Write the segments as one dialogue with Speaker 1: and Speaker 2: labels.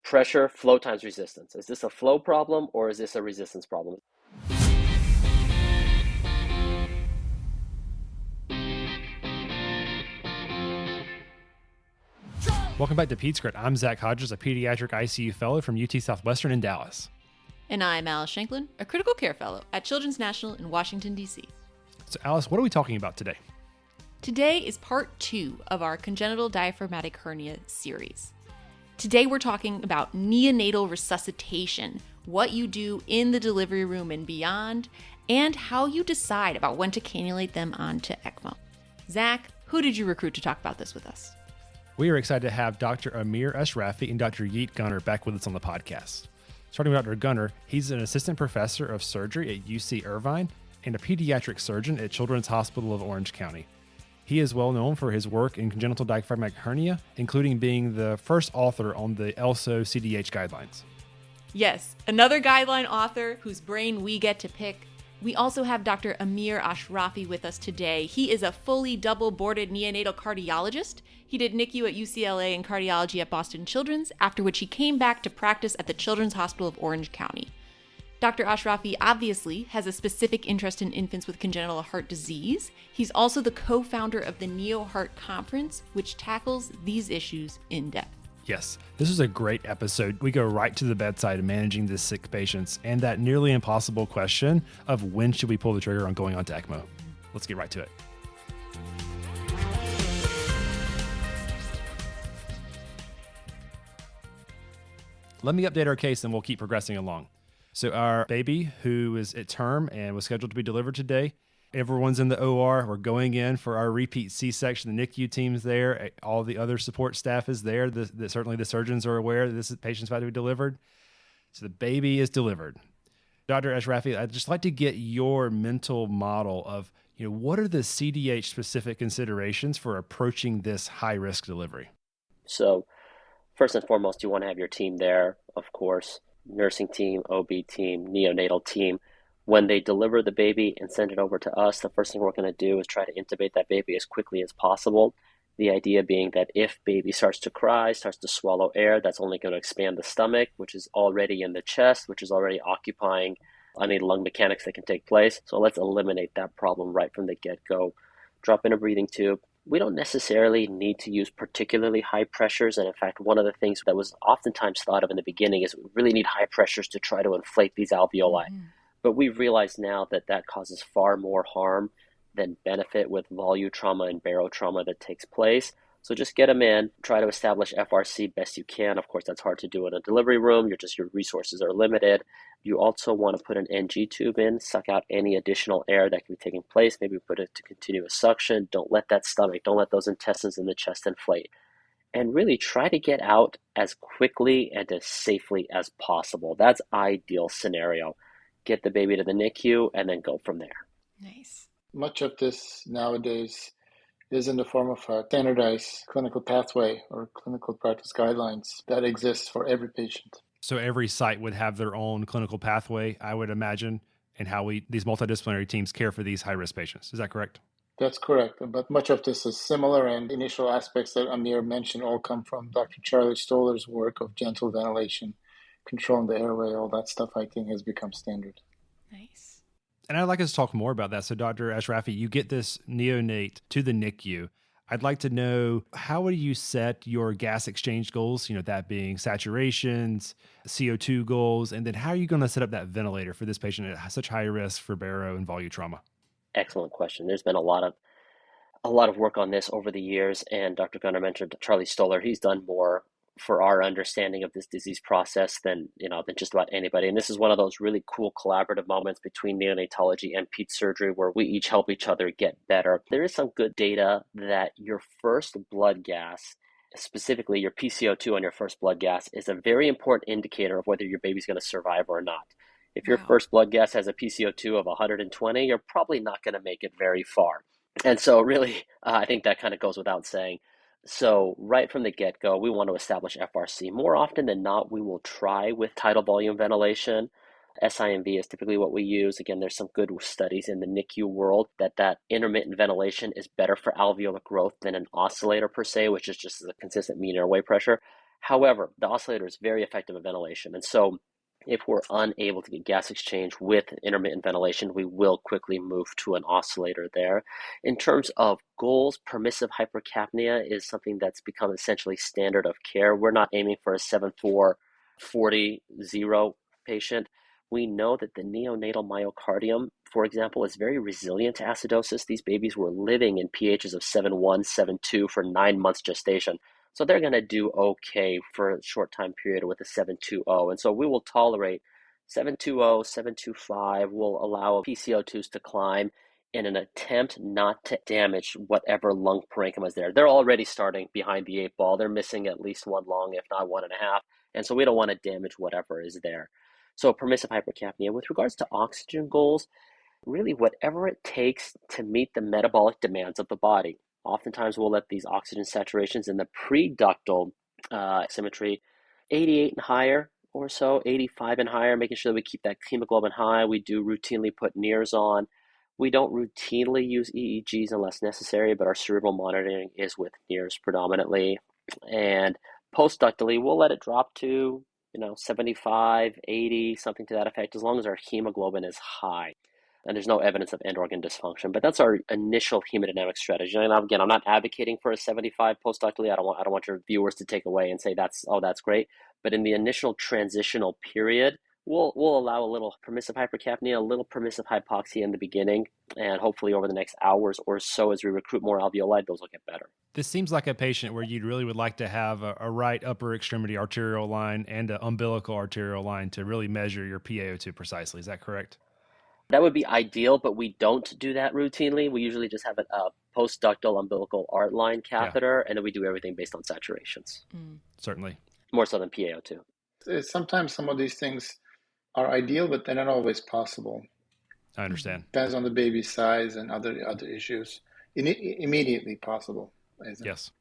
Speaker 1: Pressure, flow times resistance. Is this a flow problem or is this a resistance problem?
Speaker 2: Welcome back to PedsCrit. I'm Zach Hodges, a pediatric ICU fellow from UT Southwestern in Dallas.
Speaker 3: And I'm Alice Shanklin, a critical care fellow at Children's National in Washington, D.C.
Speaker 2: So Alice, what are we talking about today?
Speaker 3: Today is part 2 of our Congenital Diaphragmatic Hernia series. Today we're talking about neonatal resuscitation, what you do in the delivery room and beyond, and how you decide about when to cannulate them onto ECMO. Zach, who did you recruit to talk about this with us?
Speaker 2: We are excited to have Dr. Amir Ashrafi and Dr. Yigit Guner back with us on the podcast. Starting with Dr. Guner, he's an assistant professor of surgery at UC Irvine and a pediatric surgeon at Children's Hospital of Orange County. He is well known for his work in congenital diaphragmatic hernia, including being the first author on the ELSO-CDH guidelines.
Speaker 3: Yes, another guideline author whose brain we get to pick. We also have Dr. Amir Ashrafi with us today. He is a fully double-boarded neonatal cardiologist. He did NICU at UCLA and cardiology at Boston Children's, after which he came back to practice at the Children's Hospital of Orange County. Dr. Ashrafi obviously has a specific interest in infants with congenital heart disease. He's also the co-founder of the NeoHeart conference, which tackles these issues in depth.
Speaker 2: Yes, this is a great episode. We go right to the bedside of managing these sick patients and that nearly impossible question of when should we pull the trigger on going on to ECMO. Let's get right to it. Let me update our case and we'll keep progressing along. So our baby who is at term and was scheduled to be delivered today, everyone's in the OR. We're going in for our repeat C-section. The NICU team's there. All the other support staff is there. Certainly the surgeons are aware that this patient's about to be delivered. So the baby is delivered. Dr. Ashrafi, I'd just like to get your mental model of, what are the CDH specific considerations for approaching this high-risk delivery?
Speaker 1: So first and foremost, you want to have your team there, of course, nursing team, OB team, neonatal team. When they deliver the baby and send it over to us, the first thing we're going to do is try to intubate that baby as quickly as possible. The idea being that if baby starts to cry, starts to swallow air, that's only going to expand the stomach, which is already in the chest, which is already occupying any lung mechanics that can take place. So let's eliminate that problem right from the get-go. Drop in a breathing tube. We don't necessarily need to use particularly high pressures. And in fact, one of the things that was oftentimes thought of in the beginning is we really need high pressures to try to inflate these alveoli. Mm-hmm. But we've realized now that that causes far more harm than benefit with volume trauma and barotrauma that takes place. So just get them in, try to establish FRC best you can. Of course, that's hard to do in a delivery room. Your resources are limited. You also want to put an NG tube in, suck out any additional air that can be taking place. Maybe put it to continuous suction. Don't let that stomach, don't let those intestines in the chest inflate. And really try to get out as quickly and as safely as possible. That's ideal scenario. Get the baby to the NICU, and then go from there.
Speaker 3: Nice.
Speaker 4: Much of this nowadays is in the form of a standardized clinical pathway or clinical practice guidelines that exist for every patient.
Speaker 2: So every site would have their own clinical pathway, I would imagine, and how these multidisciplinary teams care for these high-risk patients. Is that correct?
Speaker 4: That's correct. But much of this is similar, and initial aspects that Amir mentioned all come from Dr. Charlie Stoller's work of gentle ventilation, controlling the airway, all that stuff I think has become standard.
Speaker 3: Nice.
Speaker 2: And I'd like us to talk more about that. So Dr. Ashrafi, you get this neonate to the NICU. I'd like to know, how do you set your gas exchange goals, that being saturations, CO2 goals, and then how are you going to set up that ventilator for this patient at such high risk for baro and volume trauma?
Speaker 1: Excellent question. There's been a lot of work on this over the years, and Dr. Guner mentioned Charlie Stoller. He's done more for our understanding of this disease process than just about anybody. And this is one of those really cool collaborative moments between neonatology and ped surgery where we each help each other get better. There is some good data that your first blood gas, specifically your PCO2 on your first blood gas, is a very important indicator of whether your baby's going to survive or not. If your first blood gas has a PCO2 of 120, you're probably not going to make it very far. And so really, I think that kind of goes without saying. So right from the get-go, we want to establish FRC. More often than not, we will try with tidal volume ventilation. SIMV is typically what we use. Again, there's some good studies in the NICU world that intermittent ventilation is better for alveolar growth than an oscillator per se, which is just a consistent mean airway pressure. However, the oscillator is very effective at ventilation. And so if we're unable to get gas exchange with intermittent ventilation, we will quickly move to an oscillator there. In terms of goals, permissive hypercapnia is something that's become essentially standard of care. We're not aiming for a 7.4, 40-0 patient. We know that the neonatal myocardium, for example, is very resilient to acidosis. These babies were living in pHs of 7.1, 7.2 for 9 months gestation. So they're going to do okay for a short time period with a 7.20. And so we will tolerate 7.20, 7.25. We'll allow PCO2s to climb in an attempt not to damage whatever lung parenchyma is there. They're already starting behind the 8 ball. They're missing at least one lung, if not 1.5. And so we don't want to damage whatever is there. So permissive hypercapnia. With regards to oxygen goals, really whatever it takes to meet the metabolic demands of the body. Oftentimes we'll let these oxygen saturations in the pre-ductal symmetry 88 and higher or so, 85 and higher, making sure that we keep that hemoglobin high. We do routinely put NIRS on. We don't routinely use EEGs unless necessary, but our cerebral monitoring is with NIRS predominantly. And post-ductally, we'll let it drop to 75, 80, something to that effect, as long as our hemoglobin is high and there's no evidence of end organ dysfunction. But that's our initial hemodynamic strategy. And again, I'm not advocating for a 75 post-ductally. I don't want your viewers to take away and say that's great. But in the initial transitional period, we'll allow a little permissive hypercapnia, a little permissive hypoxia in the beginning, and hopefully over the next hours or so, as we recruit more alveoli, those will get better.
Speaker 2: This seems like a patient where you really would like to have a right upper extremity arterial line and an umbilical arterial line to really measure your PaO2 precisely. Is that correct?
Speaker 1: That would be ideal, but we don't do that routinely. We usually just have a post-ductal umbilical art line catheter, and then we do everything based on saturations.
Speaker 2: Certainly.
Speaker 1: More so than PaO2.
Speaker 4: Sometimes some of these things are ideal, but they're not always possible.
Speaker 2: I understand.
Speaker 4: Depends on the baby's size and other issues. Immediately possible.
Speaker 2: Yes.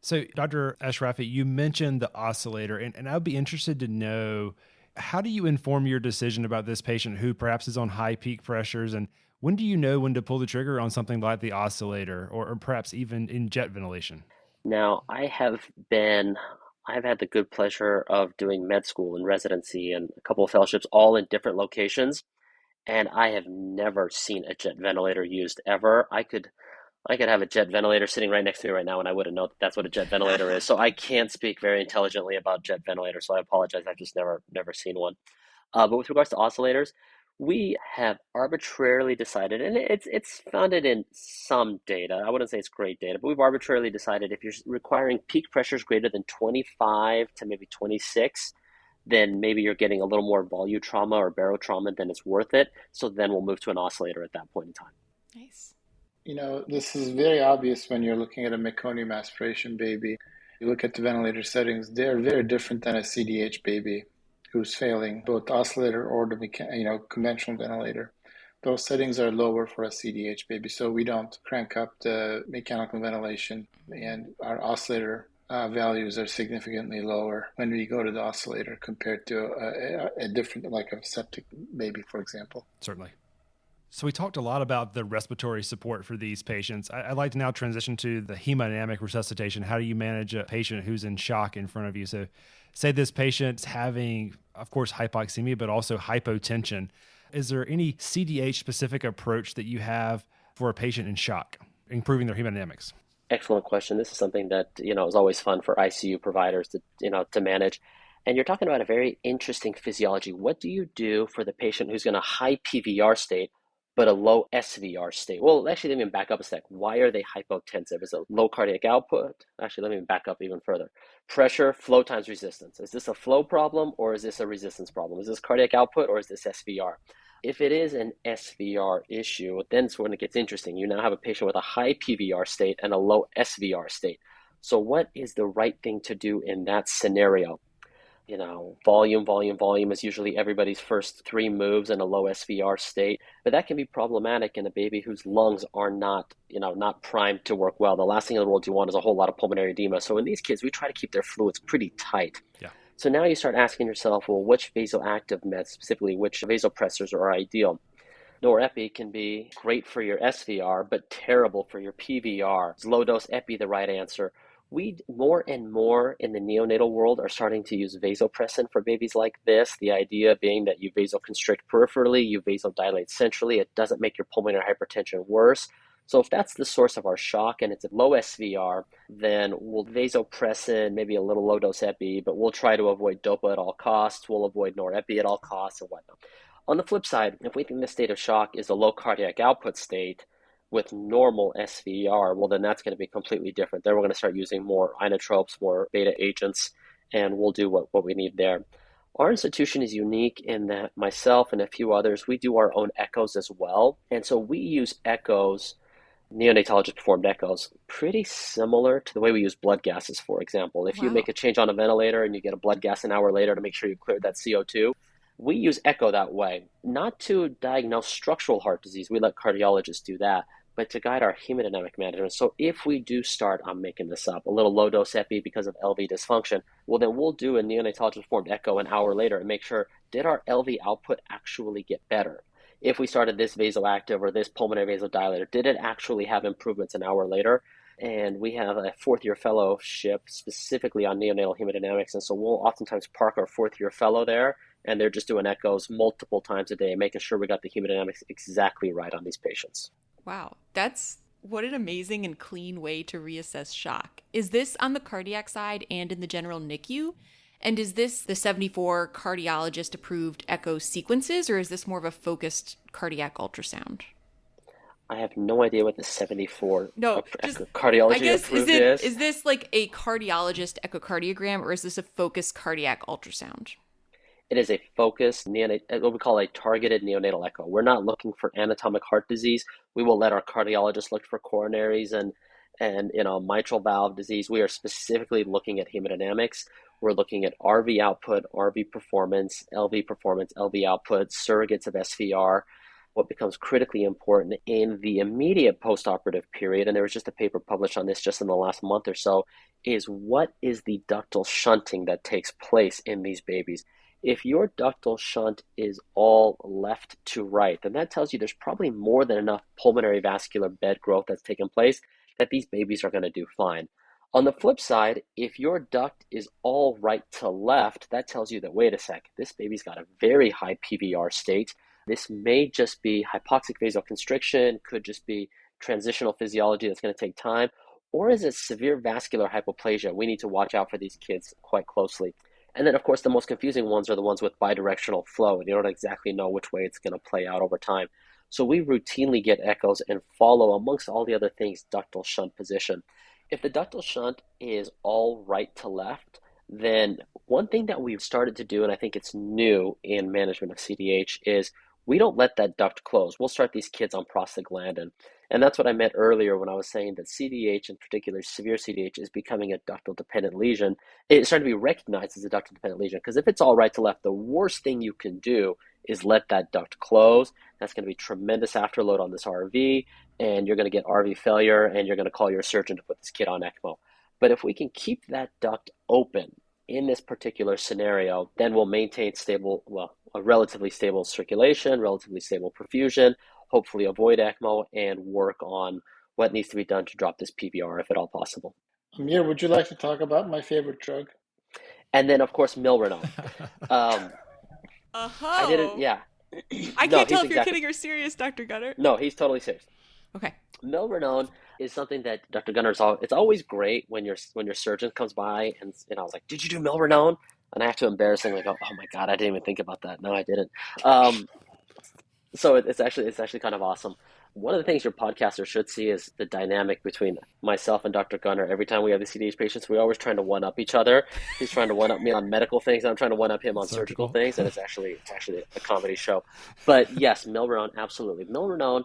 Speaker 2: So, Dr. Ashrafi, you mentioned the oscillator, and I would be interested to know, how do you inform your decision about this patient who perhaps is on high peak pressures, and when do you know when to pull the trigger on something like the oscillator or perhaps even in jet ventilation?
Speaker 1: Now, I've had the good pleasure of doing med school and residency and a couple of fellowships all in different locations, and I have never seen a jet ventilator used ever. I could have a jet ventilator sitting right next to me right now, and I wouldn't know that that's what a jet ventilator is. So I can't speak very intelligently about jet ventilators, so I apologize. I've just never seen one. But with regards to oscillators, we have arbitrarily decided, and it's founded in some data. I wouldn't say it's great data, but we've arbitrarily decided if you're requiring peak pressures greater than 25 to maybe 26, then maybe you're getting a little more volume trauma or barotrauma than it's worth it. So then we'll move to an oscillator at that point in time.
Speaker 3: Nice.
Speaker 4: This is very obvious when you're looking at a meconium aspiration baby. You look at the ventilator settings, they're very different than a CDH baby who's failing both oscillator or the conventional ventilator. Those settings are lower for a CDH baby, so we don't crank up the mechanical ventilation, and our oscillator values are significantly lower when we go to the oscillator compared to a different, like a septic baby, for example.
Speaker 2: Certainly. So we talked a lot about the respiratory support for these patients. I'd like to now transition to the hemodynamic resuscitation. How do you manage a patient who's in shock in front of you? So say this patient's having, of course, hypoxemia, but also hypotension. Is there any CDH-specific approach that you have for a patient in shock, improving their hemodynamics?
Speaker 1: Excellent question. This is something that, is always fun for ICU providers to manage. And you're talking about a very interesting physiology. What do you do for the patient who's in a high PVR state, but a low SVR state? Well, actually, let me back up a sec. Why are they hypotensive? Is it low cardiac output? Actually, let me back up even further. Pressure, flow times resistance. Is this a flow problem or is this a resistance problem? Is this cardiac output or is this SVR? If it is an SVR issue, then it's when it gets interesting. You now have a patient with a high PVR state and a low SVR state. So what is the right thing to do in that scenario? Volume is usually everybody's first 3 moves in a low SVR state, but that can be problematic in a baby whose lungs are not primed to work well. The last thing in the world you want is a whole lot of pulmonary edema. So in these kids, we try to keep their fluids pretty tight.
Speaker 2: Yeah.
Speaker 1: So now you start asking yourself, well, which vasoactive meds, specifically which vasopressors are ideal? Norepi can be great for your SVR, but terrible for your PVR. Is low-dose epi the right answer? We more and more in the neonatal world are starting to use vasopressin for babies like this. The idea being that you vasoconstrict peripherally, you vasodilate centrally. It doesn't make your pulmonary hypertension worse. So if that's the source of our shock and it's a low SVR, then we'll vasopressin, maybe a little low dose epi, but we'll try to avoid dopa at all costs. We'll avoid norepi at all costs and whatnot. On the flip side, if we think the state of shock is a low cardiac output state with normal SVR, well, then that's going to be completely different. Then we're going to start using more inotropes, more beta agents, and we'll do what we need there. Our institution is unique in that myself and a few others, we do our own echoes as well. And so we use echoes, neonatologist performed echoes, pretty similar to the way we use blood gases, for example. If you make a change on a ventilator and you get a blood gas an hour later to make sure you cleared that CO2, we use echo that way, not to diagnose structural heart disease. We let cardiologists do that, but to guide our hemodynamic management. So if we do start, I'm making this up, a little low dose epi because of LV dysfunction, well, then we'll do a neonatologist performed echo an hour later and make sure, did our LV output actually get better? If we started this vasoactive or this pulmonary vasodilator, did it actually have improvements an hour later? And we have a fourth-year fellowship specifically on neonatal hemodynamics. And so we'll oftentimes park our fourth-year fellow there, and they're just doing echoes multiple times a day, making sure we got the hemodynamics exactly right on these patients.
Speaker 3: Wow, what an amazing and clean way to reassess shock. Is this on the cardiac side and in the general NICU? And is this the 74 cardiologist-approved echo sequences, or is this more of a focused cardiac ultrasound?
Speaker 1: I have no idea what the 74
Speaker 3: cardiology
Speaker 1: I guess, approved is.
Speaker 3: Is this like a cardiologist echocardiogram, or is this a focused cardiac ultrasound?
Speaker 1: It is a focused what we call a targeted neonatal echo. We're not looking for anatomic heart disease. We will let our cardiologists look for coronaries and mitral valve disease. We are specifically looking at hemodynamics. We're looking at RV output, RV performance, LV output, surrogates of SVR. What becomes critically important in the immediate postoperative period, and there was just a paper published on this just in the last month or so, is what is the ductal shunting that takes place in these babies. If your ductal shunt is all left to right, then that tells you there's probably more than enough pulmonary vascular bed growth that's taken place that these babies are going to do fine. On the flip side, if your duct is all right to left, that tells you that, wait a sec, this baby's got a very high PVR state. This may just be hypoxic vasoconstriction, could just be transitional physiology that's going to take time, or is it severe vascular hypoplasia? We need to watch out for these kids quite closely. And then, of course, the most confusing ones are the ones with bidirectional flow, and you don't exactly know which way it's going to play out over time. So we routinely get echoes and follow, amongst all the other things, ductal shunt position. If the ductal shunt is all right to left, then one thing that we've started to do, and I think it's new in management of CDH, is we don't let that duct close. We'll start these kids on prostaglandin. And that's what I meant earlier when I was saying that CDH, in particular severe CDH, is becoming a ductal dependent lesion. It's starting to be recognized as a ductal dependent lesion, because if it's all right to left, the worst thing you can do is let that duct close. That's going to be tremendous afterload on this RV, and you're going to get RV failure, and you're going to call your surgeon to put this kid on ECMO. But if we can keep that duct open in this particular scenario, then we'll maintain a relatively stable circulation, relatively stable perfusion, hopefully avoid ECMO, and work on what needs to be done to drop this PVR if at all possible.
Speaker 4: Amir, would you like to talk about my favorite drug?
Speaker 1: And then, of course, milrinone.
Speaker 3: I
Speaker 1: did it, yeah.
Speaker 3: I can't tell if you're kidding or serious, Dr. Guner.
Speaker 1: No, he's totally serious.
Speaker 3: Okay.
Speaker 1: Milrinone is something that Dr. Guner's it's always great when your surgeon comes by and I was like, did you do milrinone? And I have to embarrassingly go, oh my God, I didn't even think about that. No, I didn't. So it's actually kind of awesome. One of the things your podcaster should see is the dynamic between myself and Dr. Guner. Every time we have the CDH patients, we're always trying to one-up each other. He's trying to one-up me on medical things, and I'm trying to one-up him on surgical things, and it's actually a comedy show. But yes, milrinone, absolutely. Milrinone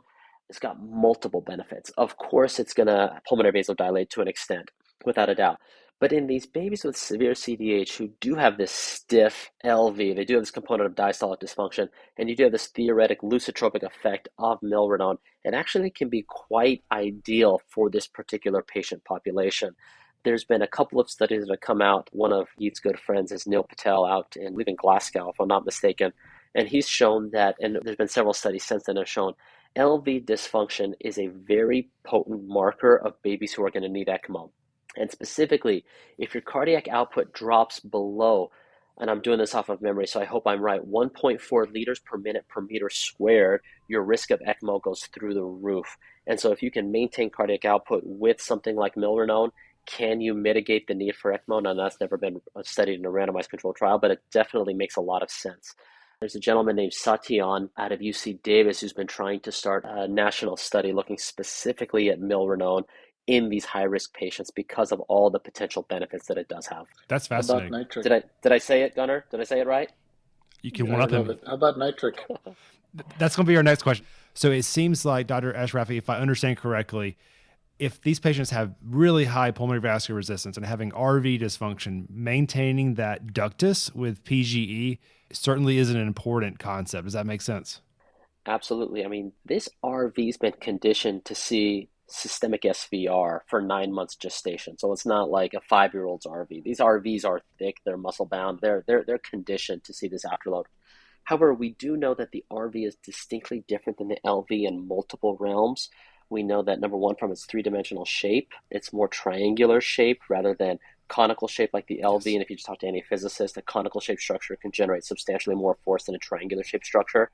Speaker 1: has got multiple benefits. Of course, it's going to pulmonary vasodilate to an extent, without a doubt. But in these babies with severe CDH who do have this stiff LV, they do have this component of diastolic dysfunction, and you do have this theoretic lusitropic effect of milrinone, it actually can be quite ideal for this particular patient population. There's been a couple of studies that have come out. One of Yigit's good friends is Neil Patel out in, I believe in Glasgow, if I'm not mistaken, and he's shown that, and there's been several studies since then have shown, LV dysfunction is a very potent marker of babies who are going to need ECMO. And specifically, if your cardiac output drops below, and I'm doing this off of memory, so I hope I'm right, 1.4 liters per minute per meter squared, your risk of ECMO goes through the roof. And so if you can maintain cardiac output with something like milrinone, can you mitigate the need for ECMO? Now, that's never been studied in a randomized controlled trial, but it definitely makes a lot of sense. There's a gentleman named Satyan out of UC Davis who's been trying to start a national study looking specifically at milrinone in these high-risk patients because of all the potential benefits that it does have.
Speaker 2: That's
Speaker 4: How about
Speaker 2: fascinating.
Speaker 4: nitric?
Speaker 1: Did I say it, Gunnar? Did I say it right?
Speaker 2: You can
Speaker 4: Yeah,
Speaker 2: one
Speaker 4: I
Speaker 2: up
Speaker 4: love
Speaker 2: him.
Speaker 4: it. How about nitric?
Speaker 2: That's going to be our next question. So it seems like, Dr. Ashrafi, if I understand correctly, if these patients have really high pulmonary vascular resistance and having RV dysfunction, maintaining that ductus with PGE certainly is an important concept. Does that make sense?
Speaker 1: Absolutely. I mean, this RV's been conditioned to see systemic SVR for 9 months gestation. So it's not like a 5-year-old's RV. These RVs are thick, they're muscle bound, they're conditioned to see this afterload. However, we do know that the RV is distinctly different than the LV in multiple realms. We know that number one, from its three-dimensional shape, it's more triangular shape rather than conical shape like the LV.
Speaker 2: Yes.
Speaker 1: And if you just talk to any physicist, a conical shaped structure can generate substantially more force than a triangular shaped structure.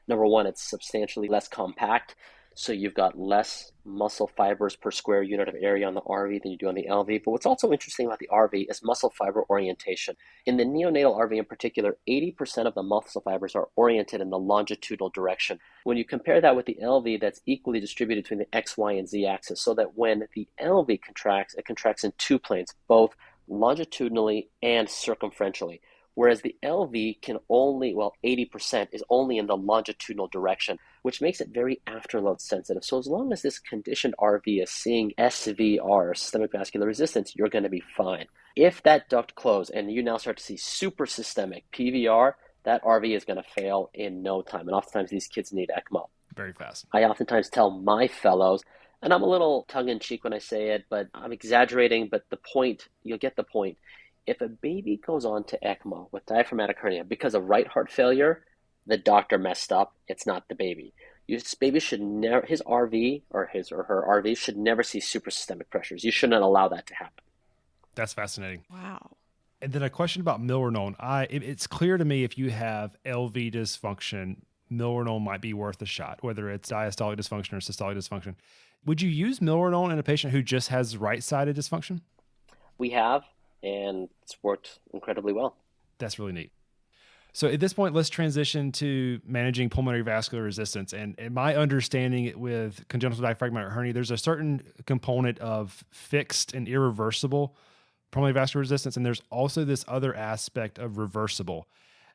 Speaker 1: Number one, it's substantially less compact. So you've got less muscle fibers per square unit of area on the RV than you do on the LV. But what's also interesting about the RV is muscle fiber orientation. In the neonatal RV in particular, 80% of the muscle fibers are oriented in the longitudinal direction. When you compare that with the LV, that's equally distributed between the X, Y, and Z axis, so that when the LV contracts, it contracts in two planes, both longitudinally and circumferentially. Whereas the LV can only, 80% is only in the longitudinal direction, which makes it very afterload sensitive. So as long as this conditioned RV is seeing SVR, systemic vascular resistance, you're going to be fine. If that duct closes and you now start to see super systemic PVR, that RV is going to fail in no time. And oftentimes these kids need ECMO.
Speaker 2: Very fast.
Speaker 1: I oftentimes tell my fellows, and I'm a little tongue-in-cheek when I say it, but I'm exaggerating, but the point, you'll get the point. If a baby goes on to ECMO with diaphragmatic hernia because of right heart failure, the doctor messed up. It's not the baby. This baby should never, his RV or his or her RV should never see suprasystemic pressures. You shouldn't allow that to happen.
Speaker 2: That's fascinating.
Speaker 3: Wow.
Speaker 2: And then a question about milrinone. It's clear to me if you have LV dysfunction, milrinone might be worth a shot, whether it's diastolic dysfunction or systolic dysfunction. Would you use milrinone in a patient who just has right-sided dysfunction?
Speaker 1: We have, and it's worked incredibly well.
Speaker 2: That's really neat. So at this point, let's transition to managing pulmonary vascular resistance. And in my understanding with congenital diaphragmatic hernia, there's a certain component of fixed and irreversible pulmonary vascular resistance, and there's also this other aspect of reversible.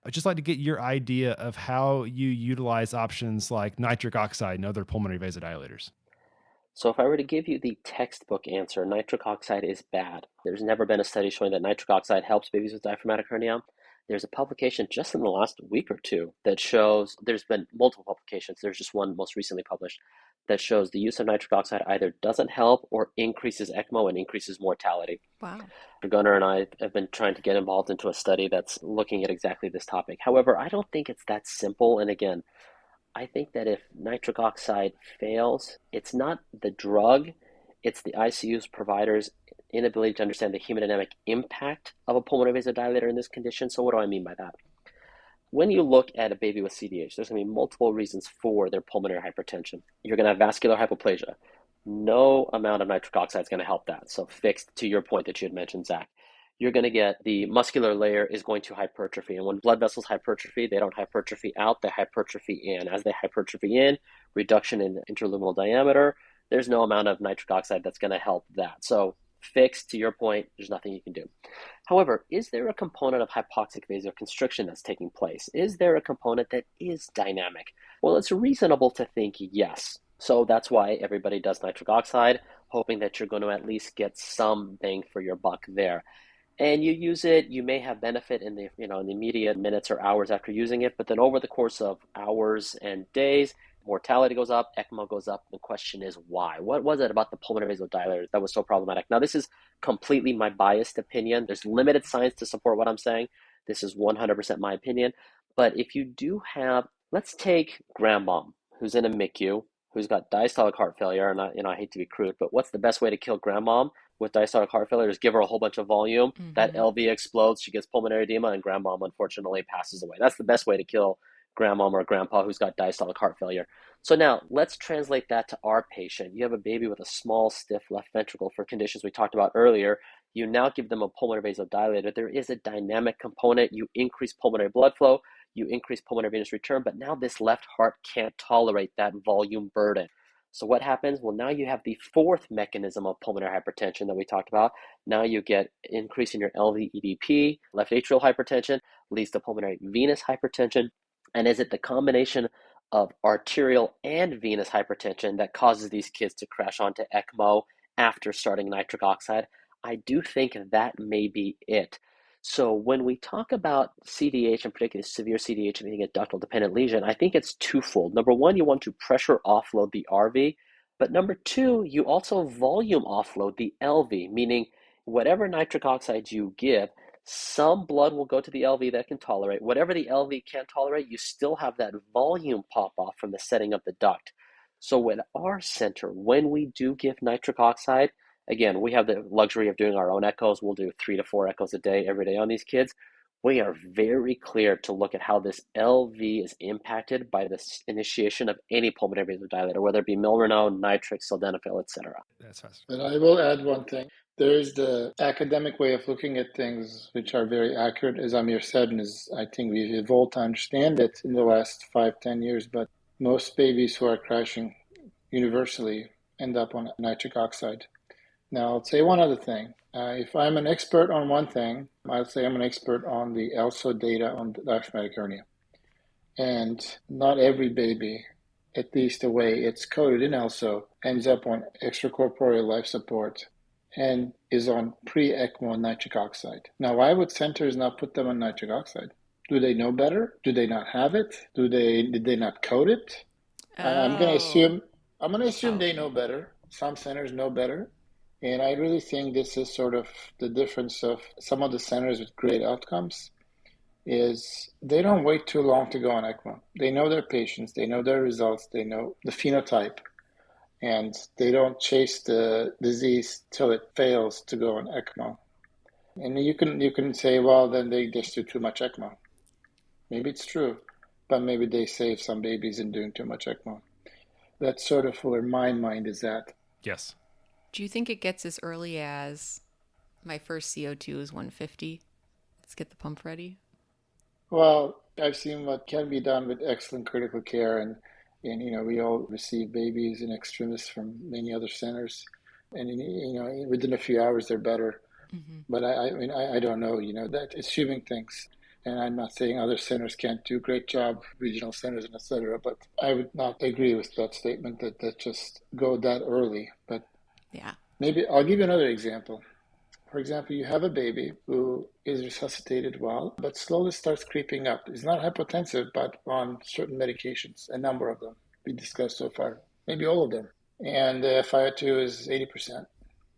Speaker 2: I'd just like to get your idea of how you utilize options like nitric oxide and other pulmonary vasodilators.
Speaker 1: So if I were to give you the textbook answer, nitric oxide is bad. There's never been a study showing that nitric oxide helps babies with diaphragmatic hernia. There's a publication just in the last week or two that shows, there's been multiple publications, there's just one most recently published, that shows the use of nitric oxide either doesn't help or increases ECMO and increases mortality.
Speaker 3: Wow.
Speaker 1: Dr. Guner and I have been trying to get involved into a study that's looking at exactly this topic. However, I don't think it's that simple. And again, I think that if nitric oxide fails, it's not the drug, it's the ICU's providers' inability to understand the hemodynamic impact of a pulmonary vasodilator in this condition. So what do I mean by that? When you look at a baby with CDH, there's going to be multiple reasons for their pulmonary hypertension. You're going to have vascular hypoplasia. No amount of nitric oxide is going to help that. So fixed, to your point that you had mentioned, Zach. You're going to get the muscular layer is going to hypertrophy. And when blood vessels hypertrophy, they don't hypertrophy out, they hypertrophy in. As they hypertrophy in, reduction in interluminal diameter, there's no amount of nitric oxide that's going to help that. So fixed, to your point, there's nothing you can do. However, is there a component of hypoxic vasoconstriction that's taking place? Is there a component that is dynamic? Well, it's reasonable to think yes. So that's why everybody does nitric oxide, hoping that you're going to at least get some bang for your buck there. And you use it, you may have benefit in the in the immediate minutes or hours after using it, but then over the course of hours and days, mortality goes up, ECMO goes up. The question is why? What was it about the pulmonary vasodilator that was so problematic? Now, this is completely my biased opinion. There's limited science to support what I'm saying. This is 100% my opinion. But if you do have, let's take grandmom who's in a MICU, who's got diastolic heart failure, and I hate to be crude, but what's the best way to kill grandmom? with diastolic heart failure is give her a whole bunch of volume. That
Speaker 3: Mm-hmm.
Speaker 1: LV explodes, she gets pulmonary edema, and grandmom unfortunately passes away. That's the best way to kill grandmom or grandpa who's got diastolic heart failure. So now let's translate that to our patient. You have a baby with a small, stiff left ventricle for conditions we talked about earlier. You now give them a pulmonary vasodilator. There is a dynamic component. You increase pulmonary blood flow, you increase pulmonary venous return, but now this left heart can't tolerate that volume burden. So what happens? Well, now you have the fourth mechanism of pulmonary hypertension that we talked about. Now you get increase in your LV-EDP, left atrial hypertension, leads to pulmonary venous hypertension. And is it the combination of arterial and venous hypertension that causes these kids to crash onto ECMO after starting nitric oxide? I do think that may be it. So when we talk about CDH, and particularly severe CDH and being a ductal dependent lesion, I think it's twofold. Number one, you want to pressure offload the RV, but number two, you also volume offload the LV, meaning whatever nitric oxide you give, some blood will go to the LV that can tolerate. Whatever the LV can't tolerate, you still have that volume pop off from the setting of the duct. So at our center, when we do give nitric oxide, again, we have the luxury of doing our own echoes. We'll do 3 to 4 echoes a day, every day on these kids. We are very clear to look at how this LV is impacted by this initiation of any pulmonary vasodilator, whether it be milrinone, nitrix, sildenafil, etc.
Speaker 2: That's fast.
Speaker 4: But I will add one thing. There is the academic way of looking at things, which are very accurate, as Amir said, and as I think we've evolved to understand it in the last 5-10 years. But most babies who are crashing universally end up on nitric oxide. Now, I'll say one other thing. If I'm an expert on one thing, I'll say I'm an expert on the ELSO data on diaphragmatic hernia. And not every baby, at least the way it's coded in ELSO, ends up on extracorporeal life support and is on pre-ECMO nitric oxide. Now, why would centers not put them on nitric oxide? Do they know better? Do they not have it? Did they not code it? I'm going to assume they know better. Some centers know better. And I really think this is sort of the difference of some of the centers with great outcomes is they don't wait too long to go on ECMO. They know their patients, they know their results, they know the phenotype, and they don't chase the disease till it fails to go on ECMO. And you can say, well, then they just do too much ECMO. Maybe it's true, but maybe they save some babies in doing too much ECMO. That's sort of where my mind is at.
Speaker 2: Yes.
Speaker 3: Do you think it gets as early as my first CO2 is 150? Let's get the pump ready.
Speaker 4: Well, I've seen what can be done with excellent critical care, and we all receive babies in extremis from many other centers, and within a few hours they're better. Mm-hmm. But I don't know, that assuming things. And I'm not saying other centers can't do a great job, regional centers and et cetera, but I would not agree with that statement that just go that early. But
Speaker 3: yeah,
Speaker 4: maybe I'll give you another example. For example, you have a baby who is resuscitated well, but slowly starts creeping up. It's not hypotensive, but on certain medications, a number of them we discussed so far, maybe all of them. And the FiO2 is 80%.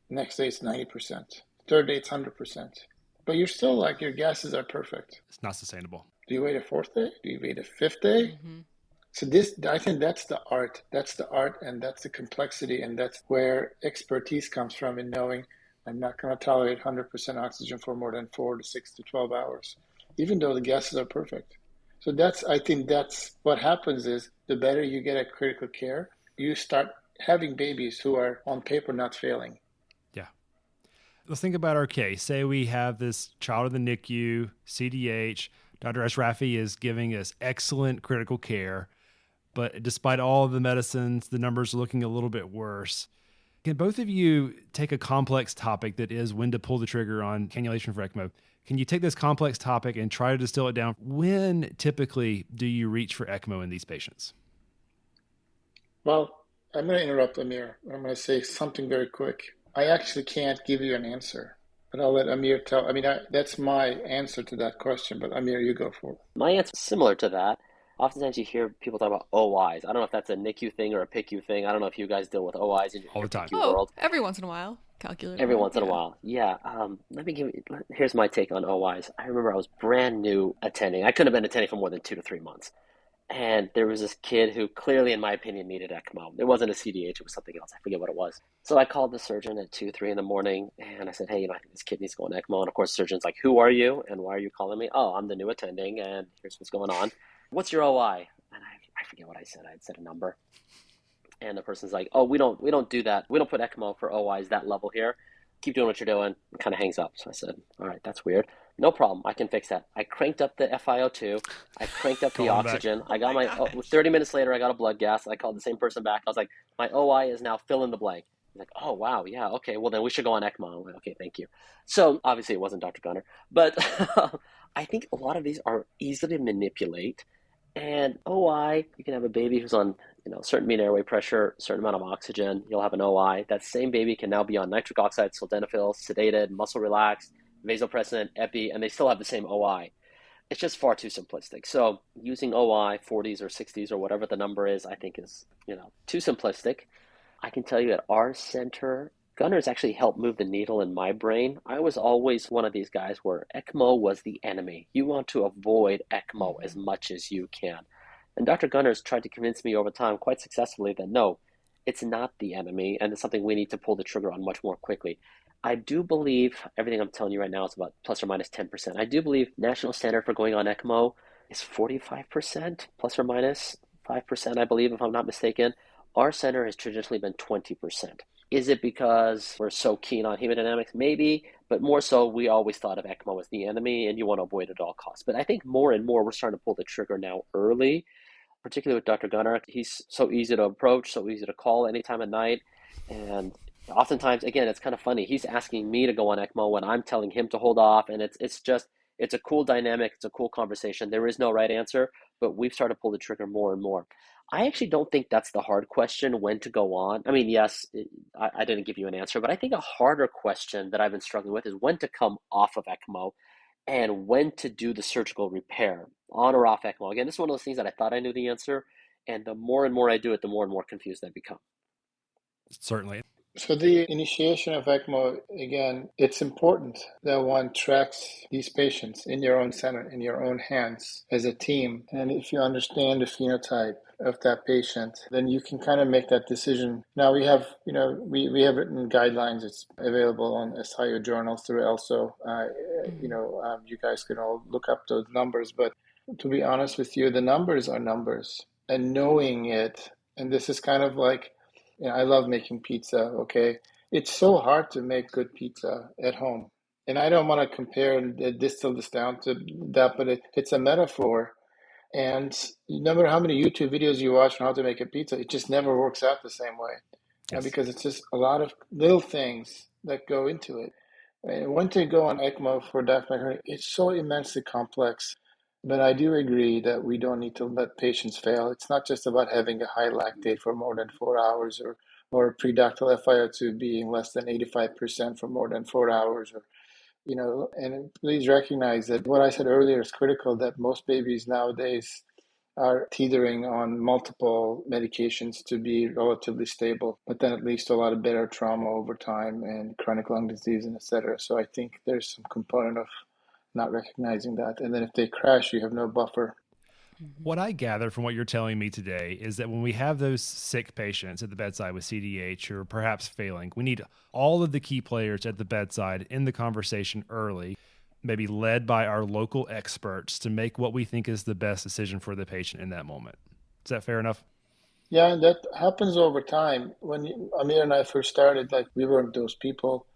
Speaker 4: Next day it's 90%. Third day it's 100%. But you're still like, your gases are perfect.
Speaker 2: It's not sustainable.
Speaker 4: Do you wait a fourth day? Do you wait a fifth day? Mm-hmm. So I think that's the art. That's the art, and that's the complexity, and that's where expertise comes from in knowing I'm not going to tolerate 100% oxygen for more than 4 to 6 to 12 hours, even though the gases are perfect. So I think that's what happens is the better you get at critical care, you start having babies who are on paper not failing.
Speaker 2: Yeah. Let's think about our case. Say we have this child in the NICU, CDH. Dr. Ashrafi is giving us excellent critical care, but despite all of the medicines, the numbers are looking a little bit worse. Can both of you take a complex topic that is when to pull the trigger on cannulation for ECMO? Can you take this complex topic and try to distill it down? When typically do you reach for ECMO in these patients?
Speaker 4: Well, I'm going to interrupt Amir. I'm going to say something very quick. I actually can't give you an answer, but I'll let Amir tell. That's my answer to that question, but Amir, you go for it.
Speaker 1: My answer is similar to that. Oftentimes you hear people talk about OIs. I don't know if that's a NICU thing or a PICU thing. I don't know if you guys deal with OIs in your PICU world.
Speaker 3: Every once in a while. Calculator.
Speaker 1: Every once in a while. Yeah. Here's my take on OIs. I remember I was brand new attending. I couldn't have been attending for more than 2 to 3 months. And there was this kid who clearly, in my opinion, needed ECMO. It wasn't a CDH, it was something else. I forget what it was. So I called the surgeon at 2, 3 in the morning, and I said, hey, I think this kid needs to go on ECMO. And of course, the surgeon's like, who are you? And why are you calling me? Oh, I'm the new attending, and here's what's going on. What's your OI? And I forget what I said. I had said a number. And the person's like, oh, we don't do that. We don't put ECMO for OIs that level here. Keep doing what you're doing. And kind of hangs up. So I said, all right, that's weird. No problem. I can fix that. I cranked up the FiO2. I cranked up the oxygen. I got 30 minutes later, I got a blood gas. I called the same person back. I was like, my OI is now fill in the blank. He's like, oh, wow. Yeah. Okay. Well, then we should go on ECMO. I'm like, okay, thank you. So obviously it wasn't Dr. Guner, but I think a lot of these are easy to manipulate. And OI, you can have a baby who's on certain mean airway pressure, certain amount of oxygen. You'll have an OI. That same baby can now be on nitric oxide, sildenafil, sedated, muscle relaxed, vasopressin, epi, and they still have the same OI. It's just far too simplistic. So using OI 40s or 60s or whatever the number is, I think is too simplistic. I can tell you at our center, Gunners actually helped move the needle in my brain. I was always one of these guys where ECMO was the enemy. You want to avoid ECMO as much as you can. And Dr. Gunners tried to convince me over time quite successfully that no, it's not the enemy, and it's something we need to pull the trigger on much more quickly. I do believe everything I'm telling you right now is about plus or minus 10%. I do believe national standard for going on ECMO is 45%, plus or minus 5%, I believe, if I'm not mistaken. Our center has traditionally been 20%. Is it because we're so keen on hemodynamics? Maybe, but more so we always thought of ECMO as the enemy and you want to avoid it at all costs. But I think more and more we're starting to pull the trigger now early, particularly with Dr. Guner. He's so easy to approach, so easy to call anytime at night. And oftentimes, again, it's kind of funny. He's asking me to go on ECMO when I'm telling him to hold off. And it's a cool dynamic. It's a cool conversation. There is no right answer, but we've started to pull the trigger more and more. I actually don't think that's the hard question, when to go on. I mean, yes, I didn't give you an answer, but I think a harder question that I've been struggling with is when to come off of ECMO and when to do the surgical repair, on or off ECMO. Again, this is one of those things that I thought I knew the answer, and the more and more I do it, the more and more confused I become.
Speaker 2: Certainly.
Speaker 4: So the initiation of ECMO, again, it's important that one tracks these patients in your own center, in your own hands as a team. And if you understand the phenotype of that patient, then you can kind of make that decision. Now we have, we have written guidelines. It's available on SIO journals through ELSO. You guys can all look up those numbers. But to be honest with you, the numbers are numbers. And knowing it, and this is kind of like, I love making pizza, okay? It's so hard to make good pizza at home. And I don't want to compare and distill this down to that, but it's a metaphor. And no matter how many YouTube videos you watch on how to make a pizza, it just never works out the same way. Yes. Because it's just a lot of little things that go into it. And when to go on ECMO for diaphragmatic hernia, it's so immensely complex. But I do agree that we don't need to let patients fail. It's not just about having a high lactate for more than 4 hours or preductal FiO2 being less than 85% for more than 4 hours. And please recognize that what I said earlier is critical, that most babies nowadays are teetering on multiple medications to be relatively stable, but then it leads to a lot of better trauma over time and chronic lung disease and et cetera. So I think there's some component of not recognizing that. And then if they crash, you have no buffer.
Speaker 2: What I gather from what you're telling me today is that when we have those sick patients at the bedside with CDH or perhaps failing, we need all of the key players at the bedside in the conversation early, maybe led by our local experts, to make what we think is the best decision for the patient in that moment. Is that fair enough?
Speaker 4: Yeah, and that happens over time. When Amir and I first started, we weren't those people.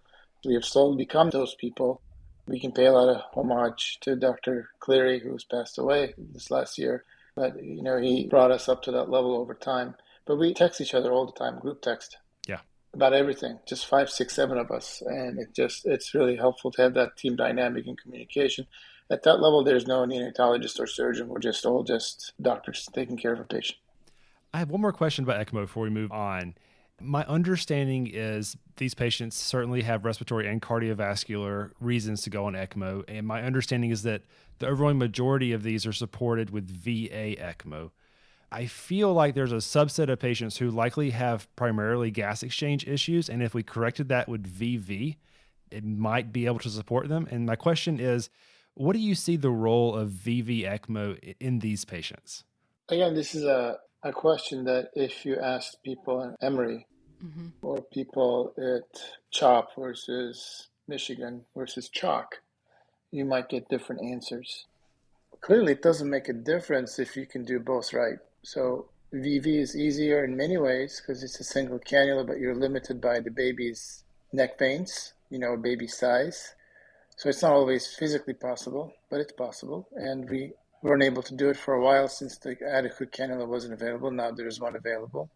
Speaker 4: We have slowly become those people. We can pay a lot of homage to Dr. Cleary, who's passed away this last year. But, he brought us up to that level over time. But we text each other all the time, group text.
Speaker 2: Yeah.
Speaker 4: About everything, just 5, 6, 7 of us. And it's really helpful to have that team dynamic and communication. At that level, there's no neonatologist or surgeon. We're all just doctors taking care of a patient.
Speaker 2: I have one more question about ECMO before we move on. My understanding is these patients certainly have respiratory and cardiovascular reasons to go on ECMO. And my understanding is that the overwhelming majority of these are supported with VA ECMO. I feel like there's a subset of patients who likely have primarily gas exchange issues. And if we corrected that with VV, it might be able to support them. And my question is, what do you see the role of VV ECMO in these patients?
Speaker 4: Again, this is a question that if you ask people in Emory or people at CHOP versus Michigan versus Chalk, you might get different answers. Clearly, it doesn't make a difference if you can do both right. So VV is easier in many ways because it's a single cannula, but you're limited by the baby's neck veins, baby size. So it's not always physically possible, but it's possible. And we weren't able to do it for a while since the adequate cannula wasn't available. Now there's one available.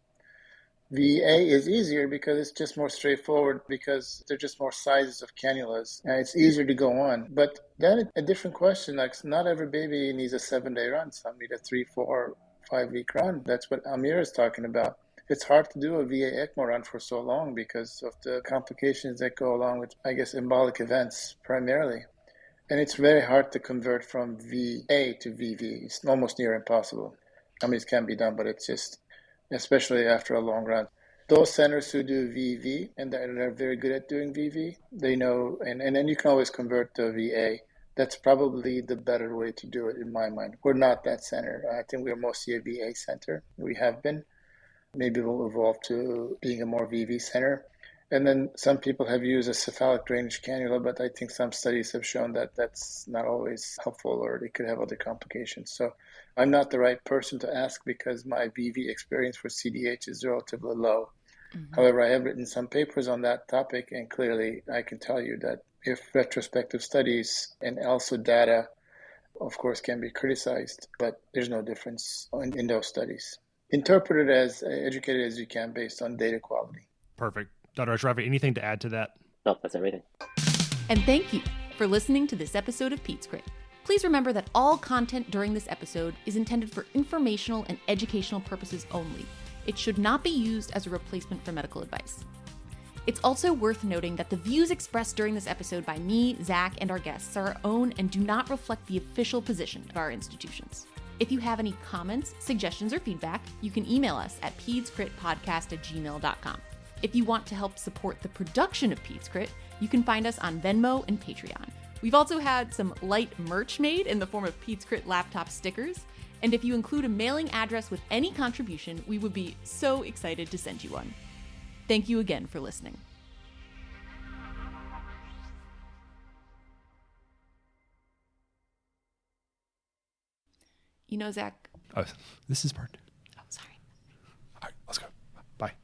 Speaker 4: VA is easier because it's just more straightforward because there's just more sizes of cannulas and it's easier to go on. But then a different question, like not every baby needs a 7-day run. Some need a 3, 4, 5-week run. That's what Amir is talking about. It's hard to do a VA ECMO run for so long because of the complications that go along with, I guess, embolic events primarily. And it's very hard to convert from VA to VV. It's almost near impossible. I mean, it can be done, but it's just, especially after a long run. Those centers who do VV and they're very good at doing VV, they know, and then you can always convert to VA. That's probably the better way to do it in my mind. We're not that center. I think we're mostly a VA center. We have been. Maybe we'll evolve to being a more VV center. And then some people have used a cephalic drainage cannula, but I think some studies have shown that that's not always helpful or they could have other complications. So I'm not the right person to ask because my VV experience for CDH is relatively low. However, I have written some papers on that topic, and clearly I can tell you that if retrospective studies and also data, of course, can be criticized, but there's no difference in those studies. Interpret it as educated as you can based on data quality.
Speaker 2: Perfect. Dr. Ashrafi, anything to add to that?
Speaker 1: No, that's everything.
Speaker 3: And thank you for listening to this episode of Peds Crit. Please remember that all content during this episode is intended for informational and educational purposes only. It should not be used as a replacement for medical advice. It's also worth noting that the views expressed during this episode by me, Zach, and our guests are our own and do not reflect the official position of our institutions. If you have any comments, suggestions, or feedback, you can email us at pedscritpodcast@gmail.com. If you want to help support the production of Peds Crit, you can find us on Venmo and Patreon. We've also had some light merch made in the form of Peds Crit laptop stickers, and if you include a mailing address with any contribution, we would be so excited to send you one. Thank you again for listening. Zach.
Speaker 2: Oh, this is part 2.